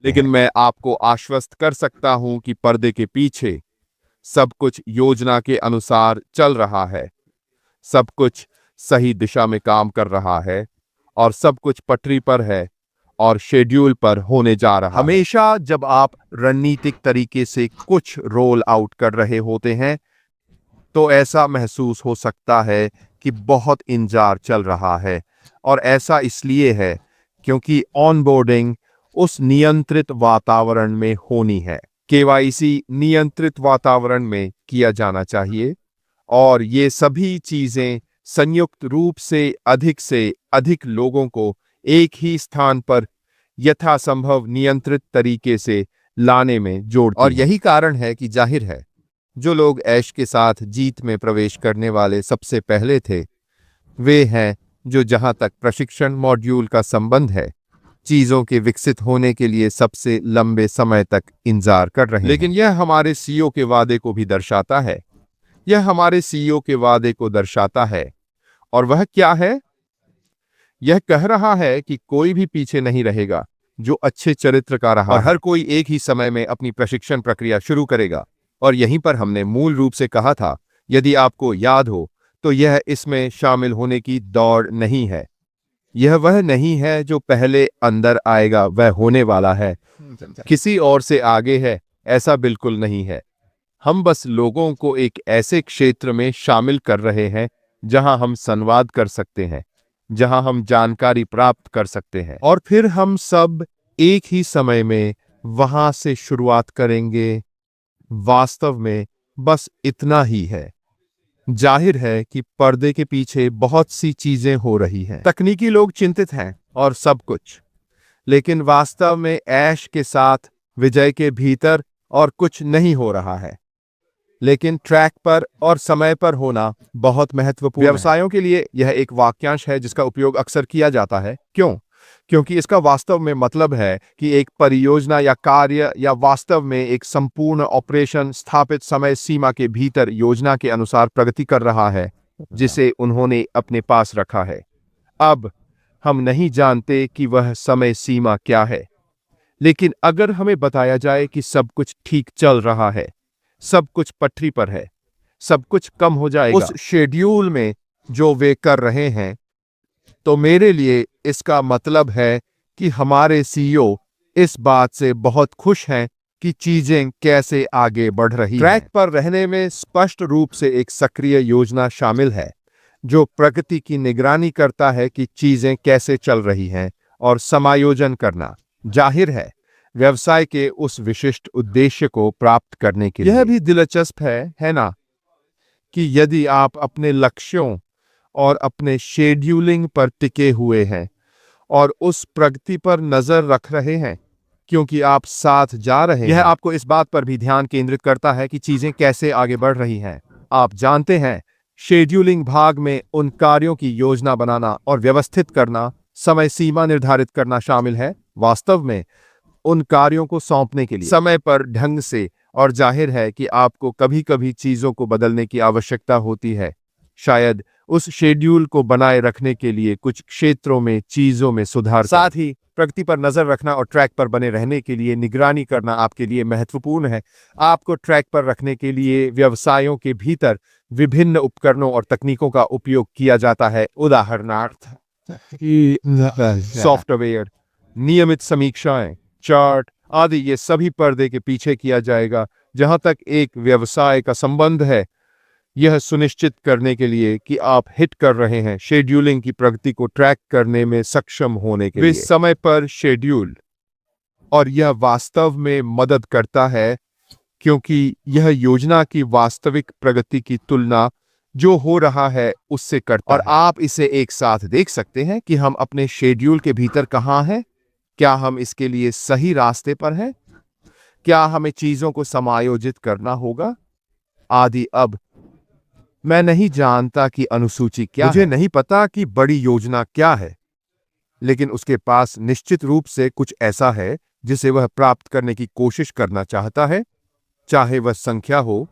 लेकिन मैं आपको आश्वस्त कर सकता हूं कि पर्दे के पीछे सब कुछ योजना के अनुसार चल रहा है, सब कुछ सही दिशा में काम कर रहा है और सब कुछ पटरी पर है और शेड्यूल पर होने जा रहा है। हमेशा जब आप रणनीतिक तरीके से कुछ रोल आउट कर रहे होते हैं तो ऐसा महसूस हो सकता है कि बहुत इंतजार चल रहा है, और ऐसा इसलिए है क्योंकि ऑनबोर्डिंग उस नियंत्रित वातावरण में होनी है। केवाईसी नियंत्रित वातावरण में किया जाना चाहिए और ये सभी चीजें संयुक्त रूप से अधिक लोगों को एक ही स्थान पर यथासंभव नियंत्रित तरीके से लाने में जोड़ती हैं। और यही कारण है कि जाहिर है जो लोग ऐश के साथ जीत में प्रवेश करने वाले सबसे पहले थे, वे हैं जो जहां तक प्रशिक्षण मॉड्यूल का संबंध है, चीजों के विकसित होने के लिए सबसे लंबे समय तक इंतजार कर रहे हैं। लेकिन यह हमारे सीईओ के वादे को भी दर्शाता है। यह हमारे सीईओ के वादे को दर्शाता है, और वह क्या है? यह कह रहा है कि कोई भी पीछे नहीं रहेगा जो अच्छे चरित्र का रहा, और हर कोई एक ही समय में अपनी प्रशिक्षण प्रक्रिया शुरू करेगा। और यहीं पर हमने मूल रूप से कहा था, यदि आपको याद हो, तो यह इसमें शामिल होने की दौड़ नहीं है। यह वह नहीं है जो पहले अंदर आएगा, वह होने वाला है, किसी और से आगे है, ऐसा बिल्कुल नहीं है। हम बस लोगों को एक ऐसे क्षेत्र में शामिल कर रहे हैं जहां हम संवाद कर सकते हैं, जहां हम जानकारी प्राप्त कर सकते हैं, और फिर हम सब एक ही समय में वहां से शुरुआत करेंगे। वास्तव में बस इतना ही है। जाहिर है कि पर्दे के पीछे बहुत सी चीजें हो रही हैं। तकनीकी लोग चिंतित हैं और सब कुछ, लेकिन वास्तव में ऐश के साथ विजय के भीतर और कुछ नहीं हो रहा है। लेकिन ट्रैक पर और समय पर होना बहुत महत्वपूर्ण है। व्यवसायों के लिए यह एक वाक्यांश है जिसका उपयोग अक्सर किया जाता है। क्यों? क्योंकि इसका वास्तव में मतलब है कि एक परियोजना या कार्य या वास्तव में एक संपूर्ण ऑपरेशन स्थापित समय सीमा के भीतर योजना के अनुसार प्रगति कर रहा है, जिसे उन्होंने अपने पास रखा है। अब हम नहीं जानते कि वह समय सीमा क्या है, लेकिन अगर हमें बताया जाए कि सब कुछ ठीक चल रहा है, सब कुछ पटरी पर है, सब कुछ कम हो जाएगा उस शेड्यूल में जो वे कर रहे हैं, तो मेरे लिए इसका मतलब है कि हमारे सीईओ इस बात से बहुत खुश हैं कि चीजें कैसे आगे बढ़ रही हैं। ट्रैक पर रहने में स्पष्ट रूप से एक सक्रिय योजना शामिल है जो प्रगति की निगरानी करता है कि चीजें कैसे चल रही हैं, और समायोजन करना, जाहिर है, व्यवसाय के उस विशिष्ट उद्देश्य को प्राप्त करने के लिए। यह भी दिलचस्प है ना, कि यदि आप अपने लक्ष्यों और अपने शेड्यूलिंग पर टिके हुए हैं और उस प्रगति पर नजर रख रहे हैं क्योंकि आप साथ जा रहे हैं, यह आपको इस बात पर भी ध्यान केंद्रित करता है कि चीजें कैसे आगे बढ़ रही हैं। आप जानते हैं, शेड्यूलिंग भाग में उन कार्यों की योजना बनाना और व्यवस्थित करना, समय सीमा निर्धारित करना शामिल है, वास्तव में उन कार्यों को सौंपने के लिए समय पर ढंग से। और जाहिर है कि आपको कभी-कभी चीजों को बदलने की आवश्यकता होती है, शायद उस शेड्यूल को बनाए रखने के लिए कुछ क्षेत्रों में चीजों में सुधार। साथ ही प्रगति पर नजर रखना और ट्रैक पर बने रहने के लिए निगरानी करना आपके लिए महत्वपूर्ण है। आपको ट्रैक पर रखने के लिए व्यवसायों के भीतर विभिन्न उपकरणों और तकनीकों का उपयोग किया जाता है। उदाहरणार्थ सॉफ्टवेयर, नियमित समीक्षाएं, चार्ट आदि, ये सभी पर्दे के पीछे किया जाएगा। जहां तक एक व्यवसाय का संबंध है, यह सुनिश्चित करने के लिए कि आप हिट कर रहे हैं शेड्यूलिंग की प्रगति को ट्रैक करने में सक्षम होने के लिए समय पर शेड्यूल। और यह वास्तव में मदद करता है क्योंकि यह योजना की वास्तविक प्रगति की तुलना जो हो रहा है उससे करता है। और आप इसे एक साथ देख सकते हैं कि हम अपने शेड्यूल के भीतर कहाँ हैं, क्या हम इसके लिए सही रास्ते पर हैं, क्या हमें चीजों को समायोजित करना होगा आदि। अब मैं नहीं जानता कि अनुसूची क्या है, मुझे नहीं पता कि बड़ी योजना क्या है, लेकिन उसके पास निश्चित रूप से कुछ ऐसा है जिसे वह प्राप्त करने की कोशिश करना चाहता है, चाहे वह संख्या हो,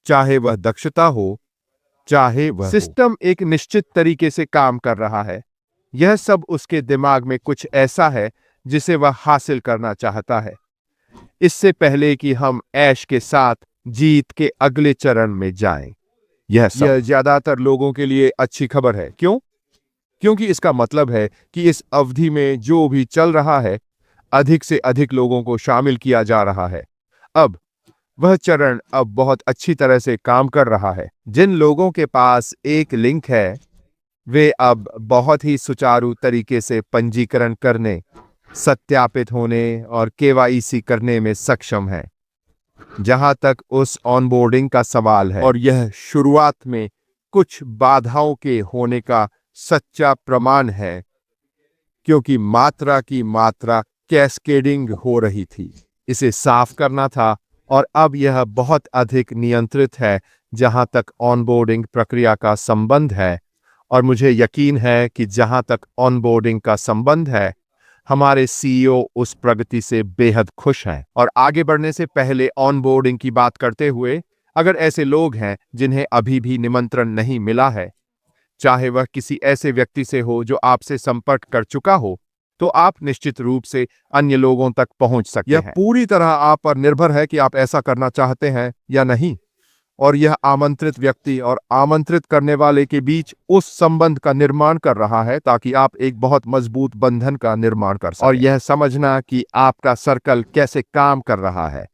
चाहे वह दक्षता हो, चाहे वह सिस्टम एक निश्चित तरीके से काम कर रहा है। यह सब उसके दिमाग में कुछ ऐसा है जिसे वह हासिल करना चाहता है, इससे पहले कि हम ऐश के साथ जीत के अगले चरण में जाएं। यह ज्यादातर लोगों के लिए अच्छी खबर है। क्यों? क्योंकि इसका मतलब है कि इस अवधि में जो भी चल रहा है, अधिक से अधिक लोगों को शामिल किया जा रहा है। अब वह चरण अब बहुत अच्छी तरह से काम कर रहा है। जिन लोगों के पास एक लिंक है, वे अब बहुत ही सुचारू तरीके से पंजीकरण करने, सत्यापित होने और केवाईसी करने में सक्षम हैं। जहां तक उस ऑनबोर्डिंग का सवाल है, और यह शुरुआत में कुछ बाधाओं के होने का सच्चा प्रमाण है, क्योंकि मात्रा की मात्रा कैस्केडिंग हो रही थी। इसे साफ करना था, और अब यह बहुत अधिक नियंत्रित है जहां तक ऑनबोर्डिंग प्रक्रिया का संबंध है। और मुझे यकीन है कि जहां तक ऑनबोर्डिंग का संबंध है, हमारे सीईओ उस प्रगति से बेहद खुश हैं। और आगे बढ़ने से पहले ऑनबोर्डिंग की बात करते हुए, अगर ऐसे लोग हैं जिन्हें अभी भी निमंत्रण नहीं मिला है, चाहे वह किसी ऐसे व्यक्ति से हो जो आपसे संपर्क कर चुका हो, तो आप निश्चित रूप से अन्य लोगों तक पहुंच सकते हैं। यह पूरी तरह आप पर निर्भर है कि आप ऐसा करना चाहते हैं या नहीं, और यह आमंत्रित व्यक्ति और आमंत्रित करने वाले के बीच उस संबंध का निर्माण कर रहा है ताकि आप एक बहुत मजबूत बंधन का निर्माण कर सकें। और यह समझना कि आपका सर्कल कैसे काम कर रहा है,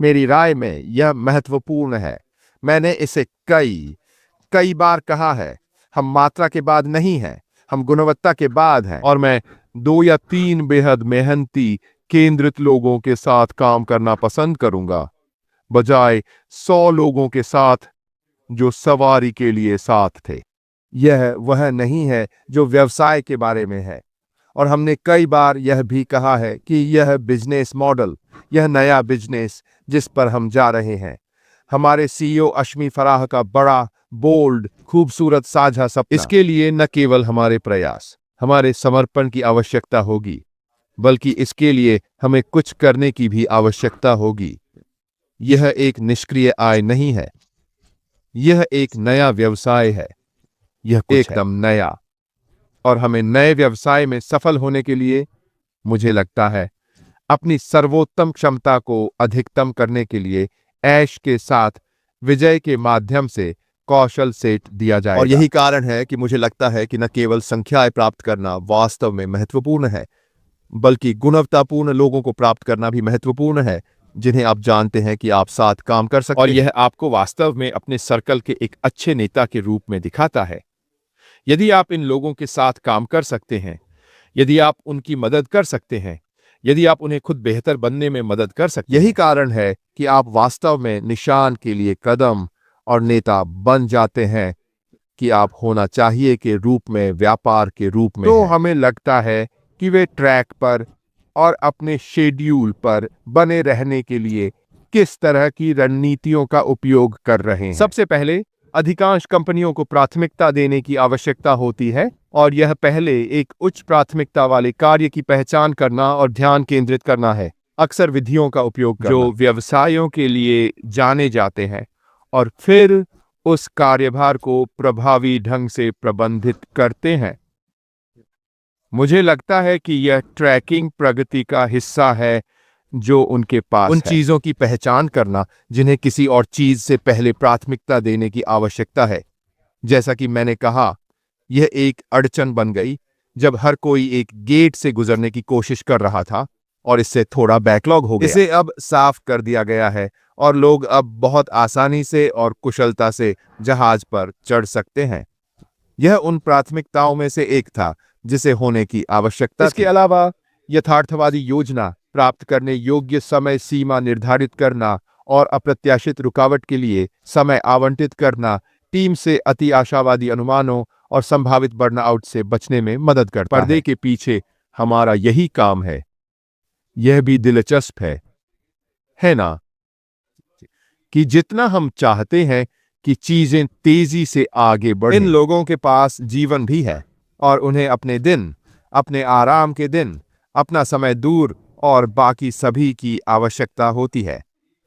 मेरी राय में यह महत्वपूर्ण है। मैंने इसे कई बार कहा है, हम मात्रा के बाद नहीं हैं, हम गुणवत्ता के बाद हैं। और मैं 2 या 3 बेहद मेहनती केंद्रित लोगों के साथ काम करना पसंद करूंगा, बजाय 100 लोगों के साथ जो सवारी के लिए साथ थे। यह वह नहीं है जो व्यवसाय के बारे में है। और हमने कई बार यह भी कहा है कि यह बिजनेस मॉडल, यह नया बिजनेस जिस पर हम जा रहे हैं, हमारे सीईओ अश्मी फराह का बड़ा, बोल्ड, खूबसूरत साझा सपना। इसके लिए न केवल हमारे प्रयास, हमारे समर्पण की आवश्यकता होगी, बल्कि इसके लिए हमें कुछ करने की भी आवश्यकता होगी। यह एक निष्क्रिय आय नहीं है, यह एक नया व्यवसाय है। यह कुछ एकदम नया। और हमें नए व्यवसाय में सफल होने के लिए, मुझे लगता है, अपनी सर्वोत्तम क्षमता को अधिकतम करने के लिए ऐश के साथ विजय के माध्यम से कौशल सेट दिया जाएगा। और यही कारण है कि मुझे लगता है कि न केवल संख्याएं प्राप्त करना वास्तव में महत्वपूर्ण है, बल्कि गुणवत्तापूर्ण लोगों को प्राप्त करना भी महत्वपूर्ण है, जिन्हें आप जानते हैं कि आप साथ काम कर सकते हैं। और यह आपको वास्तव में अपने सर्कल के एक अच्छे नेता के रूप में दिखाता है। यदि आप इन लोगों के साथ काम कर सकते हैं, यदि आप उनकी मदद कर सकते हैं, यदि आप उन्हें खुद बेहतर बनने में मदद कर सकते हैं, यही कारण है कि आप वास्तव में निशान के लिए कदम और नेता बन जाते हैं कि आप होना चाहिए के रूप में, व्यापार के रूप में। तो हमें लगता है कि वे ट्रैक पर और अपने शेड्यूल पर बने रहने के लिए किस तरह की रणनीतियों का उपयोग कर रहे हैं। सबसे पहले, अधिकांश कंपनियों को प्राथमिकता देने की आवश्यकता होती है, और यह पहले एक उच्च प्राथमिकता वाले कार्य की पहचान करना और ध्यान केंद्रित करना है। अक्सर विधियों का उपयोग करना जो व्यवसायों के लिए जाने जाते हैं, और फिर उस कार्यभार को प्रभावी ढंग से प्रबंधित करते हैं। मुझे लगता है कि यह ट्रैकिंग प्रगति का हिस्सा है जो उनके पास उन चीजों की पहचान करना जिन्हें किसी और चीज से पहले प्राथमिकता देने की आवश्यकता है। जैसा कि मैंने कहा, यह एक अड़चन बन गई जब हर कोई एक गेट से गुजरने की कोशिश कर रहा था, और इससे थोड़ा बैकलॉग हो गया। इसे अब साफ कर दिया गया है, और लोग अब बहुत आसानी से और कुशलता से जहाज पर चढ़ सकते हैं। यह उन प्राथमिकताओं में से एक था जिसे होने की आवश्यकता थी। इसके अलावा यथार्थवादी योजना, प्राप्त करने योग्य समय सीमा निर्धारित करना और अप्रत्याशित रुकावट के लिए समय आवंटित करना टीम से अति आशावादी अनुमानों और संभावित बर्नआउट से बचने में मदद करता है। पर्दे के पीछे हमारा यही काम है। यह भी दिलचस्प है ना, कि जितना हम चाहते हैं कि चीजें तेजी से आगे बढ़ें, इन लोगों के पास जीवन भी है, और उन्हें अपने दिन, अपने आराम के दिन, अपना समय दूर और बाकी सभी की आवश्यकता होती है।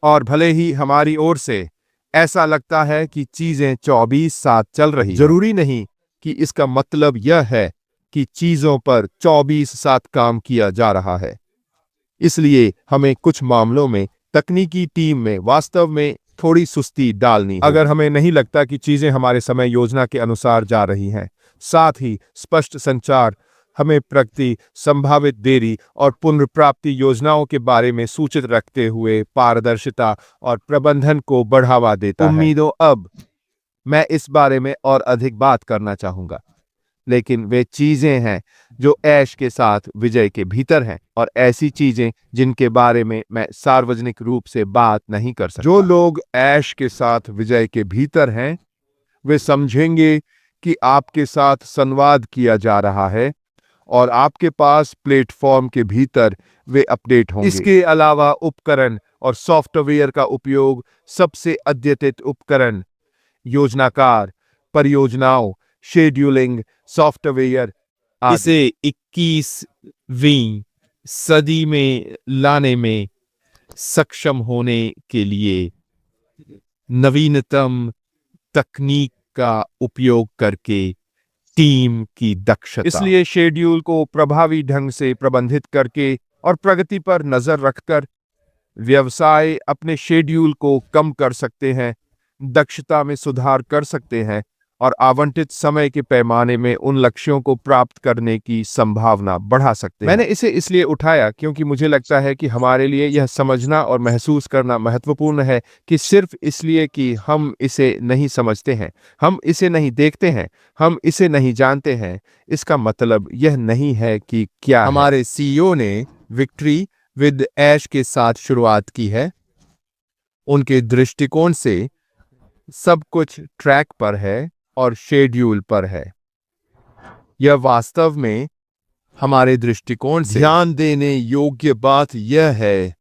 और भले ही हमारी ओर से ऐसा लगता है कि चीजें 24/7 चल रही, जरूरी नहीं कि इसका मतलब यह है कि चीजों पर 24/7 काम किया जा रहा है। इसलिए हमें कुछ मामलों में तकनीकी टीम में वास्तव में थोड़ी सुस्ती डालनी होगी। अगर हमें नहीं लगता कि चीजें हमारे समय योजना के अनुसार जा रही हैं, साथ ही स्पष्ट संचार हमें प्रगति, संभावित देरी और पुनर्प्राप्ति योजनाओं के बारे में सूचित रखते हुए पारदर्शिता और प्रबंधन को बढ़ावा देता है। उम्मीदों अब मैं इस बारे में और अधिक बात करना चाहूंगा, लेकिन वे चीजें हैं जो ऐश के साथ विजय के भीतर हैं और ऐसी चीजें जिनके बारे में मैं सार्वजनिक रूप से बात नहीं कर सकता। जो लोग ऐश के साथ विजय के भीतर हैं, वे समझेंगे कि आपके साथ संवाद किया जा रहा है और आपके पास प्लेटफॉर्म के भीतर वे अपडेट होंगे। इसके अलावा उपकरण और सॉफ्टवेयर का उपयोग, सबसे अद्यतित उपकरण, योजनाकार, परियोजनाओं, शेड्यूलिंग सॉफ्टवेयर, इसे 21वीं सदी में लाने में सक्षम होने के लिए नवीनतम तकनीक का उपयोग करके टीम की दक्षता। इसलिए शेड्यूल को प्रभावी ढंग से प्रबंधित करके और प्रगति पर नजर रखकर व्यवसाय अपने शेड्यूल को कम कर सकते हैं, दक्षता में सुधार कर सकते हैं और आवंटित समय के पैमाने में उन लक्ष्यों को प्राप्त करने की संभावना बढ़ा सकते हैं। मैंने इसे इसलिए उठाया क्योंकि मुझे लगता है कि हमारे लिए यह समझना और महसूस करना महत्वपूर्ण है कि सिर्फ इसलिए कि हम इसे नहीं समझते हैं, हम इसे नहीं देखते हैं, हम इसे नहीं जानते हैं, इसका मतलब यह नहीं है कि क्या हमारे सीईओ ने विक्ट्री विद ऐश के साथ शुरुआत की है। उनके दृष्टिकोण से सब कुछ ट्रैक पर है और शेड्यूल पर है। यह वास्तव में हमारे दृष्टिकोण से ध्यान देने योग्य बात यह है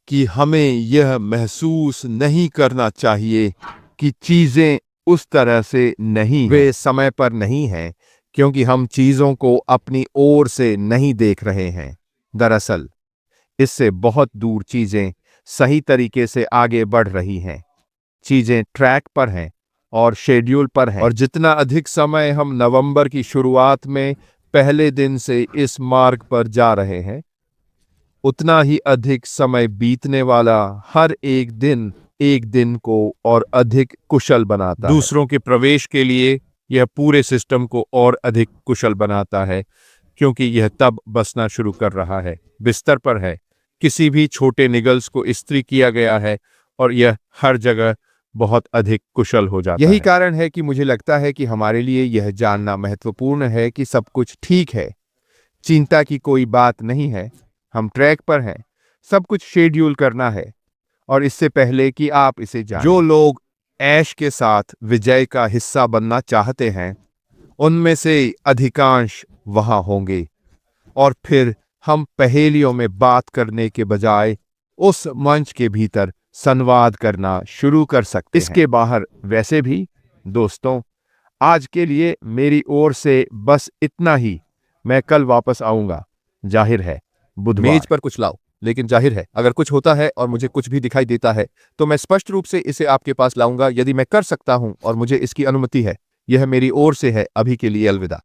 कि हमें यह महसूस नहीं करना चाहिए कि चीजें उस तरह से नहीं, वे समय पर नहीं हैं, क्योंकि हम चीजों को अपनी ओर से नहीं देख रहे हैं। दरअसल इससे बहुत दूर चीजें सही तरीके से आगे बढ़ रही हैं। चीजें ट्रैक पर हैं और शेड्यूल पर हैं, और जितना अधिक समय हम नवंबर की शुरुआत में पहले दिन से इस मार्ग पर जा रहे हैं, उतना ही अधिक समय बीतने वाला हर एक दिन को और अधिक कुशल बनाता है। दूसरों के प्रवेश के लिए यह पूरे सिस्टम को और अधिक कुशल बनाता है, क्योंकि यह तब बसना शुरू कर रहा है, बिस्तर पर है, किसी भी छोटे निगल्स को इस्त्री किया गया है और यह हर जगह बहुत अधिक कुशल हो जाता है। यही कारण है कि मुझे लगता है कि हमारे लिए यह जानना महत्वपूर्ण है कि सब कुछ ठीक है। चिंता की कोई बात नहीं है, हम ट्रैक पर हैं, सब कुछ शेड्यूल करना है और इससे पहले कि आप इसे जानें, जो लोग ऐश के साथ विजय का हिस्सा बनना चाहते हैं, उनमें से अधिकांश वहां होंगे और फिर हम पहेलियों में बात करने के बजाय उस मंच के भीतर संवाद करना शुरू कर सकते हैं। इसके बाहर वैसे भी दोस्तों, आज के लिए मेरी ओर से बस इतना ही। मैं कल वापस आऊंगा, जाहिर है बुधवार। मेज पर कुछ लाओ, लेकिन जाहिर है अगर कुछ होता है और मुझे कुछ भी दिखाई देता है तो मैं स्पष्ट रूप से इसे आपके पास लाऊंगा, यदि मैं कर सकता हूं और मुझे इसकी अनुमति है। यह मेरी ओर से है। अभी के लिए अलविदा।